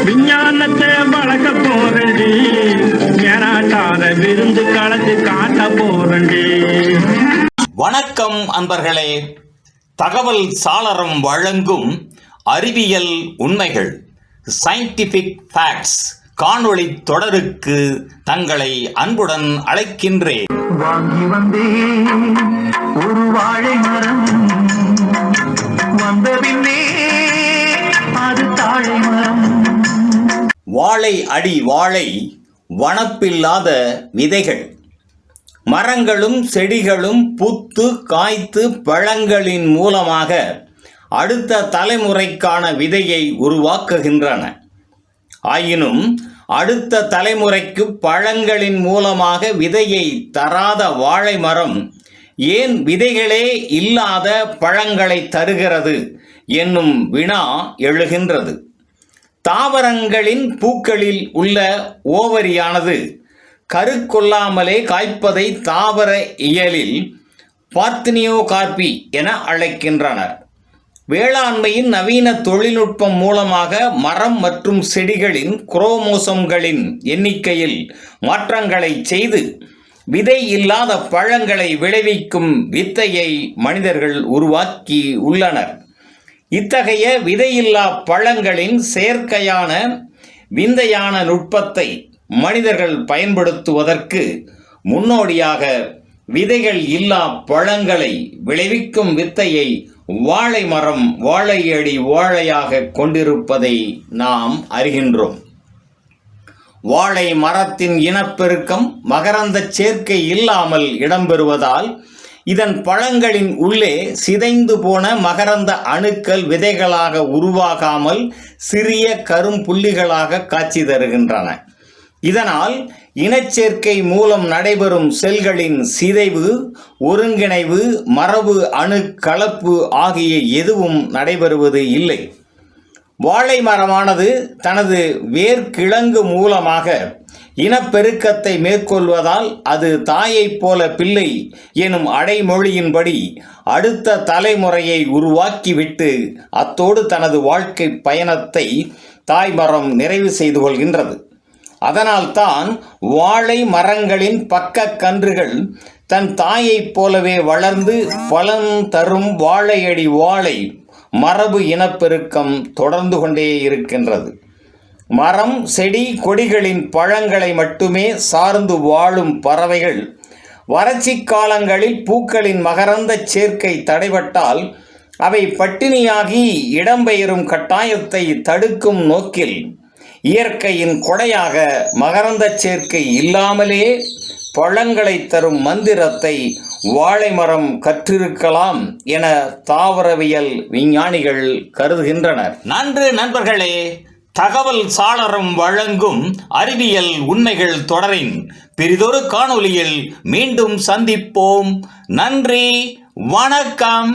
விஞ்ஞானத்தை வளர்க்க போறண்டி, மேனாட்டார விருந்து கலந்து காட்ட போறண்டி. வணக்கம் அன்பர்களே. தகவல் சாளரம் வழங்கும் அறிவியல் உண்மைகள் சயின்டிபிக் ஃபேக்ட்ஸ் காணொளி தொடருக்கு தங்களை அன்புடன் அழைக்கின்றேன். வாங்கி வந்தேன் ஒரு வாழை மரம், வந்த பின்னே அது தாழை மரம். வாழை அடி வாழை, வனப்பில்லாத விதைகள். மரங்களும் செடிகளும் பூத்து காய்த்து பழங்களின் மூலமாக அடுத்த தலைமுறைக்கான விதையை உருவாக்குகின்றன. ஆயினும் அடுத்த தலைமுறைக்கு பழங்களின் மூலமாக விதையை தராத வாழை மரம் ஏன் விதைகளே இல்லாத பழங்களை தருகிறது என்னும் வினா எழுகின்றது. தாவரங்களின் பூக்களில் உள்ள ஓவரியானது கருக்கொள்ளாமலே காய்ப்பதை தாவர இயலில் பார்த்தினியோகார்பி என அழைக்கின்றனர். வேளாண்மையின் நவீன தொழில்நுட்பம் மூலமாக மரம் மற்றும் செடிகளின் குரோமோசோம்களின் எண்ணிக்கையில் மாற்றங்களை செய்து விதை இல்லாத பழங்களை விளைவிக்கும் வித்தையை மனிதர்கள் உருவாக்கி உள்ளனர். இத்தகைய விதையில்லா பழங்களின் செயற்கையான விந்தையான நுட்பத்தை மனிதர்கள் பயன்படுத்துவதற்கு முன்னோடியாக விதைகள் இல்லா பழங்களை விளைவிக்கும் வித்தையை வாழை மரம் வாழையடி வாழையாக கொண்டிருப்பதை நாம் அறிகின்றோம். வாழை மரத்தின் இனப்பெருக்கம் மகரந்த சேர்க்கை இல்லாமல் இடம்பெறுவதால் இதன் பழங்களின் உள்ளே சிதைந்து போன மகரந்த அணுக்கள் விதைகளாக உருவாகாமல் சிறிய கரும்புள்ளிகளாக காட்சி தருகின்றன. இதனால் இனச்சேர்க்கை மூலம் நடைபெறும் செல்களின் சிதைவு, ஒருங்கிணைவு, மரபு அணு கலப்பு ஆகிய எதுவும் நடைபெறுவது இல்லை. வாழை மரமானது தனது வேர்க்கிழங்கு மூலமாக இனப்பெருக்கத்தை மேற்கொள்வதால் அது தாயைப் போல பிள்ளை எனும் அடைமொழியின்படி அடுத்த தலைமுறையை உருவாக்கிவிட்டு அத்தோடு தனது வாழ்க்கை பயணத்தை தாய்மரம் நிறைவு செய்து கொள்கின்றது. அதனால்தான் வாழை மரங்களின் பக்க கன்றுகள் தன் தாயைப் போலவே வளர்ந்து பலன் தரும் வாழையடி வாழை மரபு இனப்பெருக்கம் தொடர்ந்து கொண்டே இருக்கின்றது. மரம், செடி, கொடிகளின் பழங்களை மட்டுமே சார்ந்து வாழும் பறவைகள் வறட்சி காலங்களில் பூக்களின் மகரந்த சேர்க்கை தடைபட்டால் அவை பட்டினியாகி இடம்பெயரும் கட்டாயத்தை தடுக்கும் நோக்கில் இயற்கையின் கொடையாக மகரந்த சேர்க்கை இல்லாமலே பழங்களை தரும் மந்திரத்தை வாழை மரம் கற்றிருக்கலாம் என தாவரவியல் விஞ்ஞானிகள் கருதுகின்றனர். நன்று நண்பர்களே. தகவல் சாளரம் வழங்கும் அறிவியல் உண்மைகள் தொடரின் பெரிதொரு காணொளியில் மீண்டும் சந்திப்போம். நன்றி, வணக்கம்.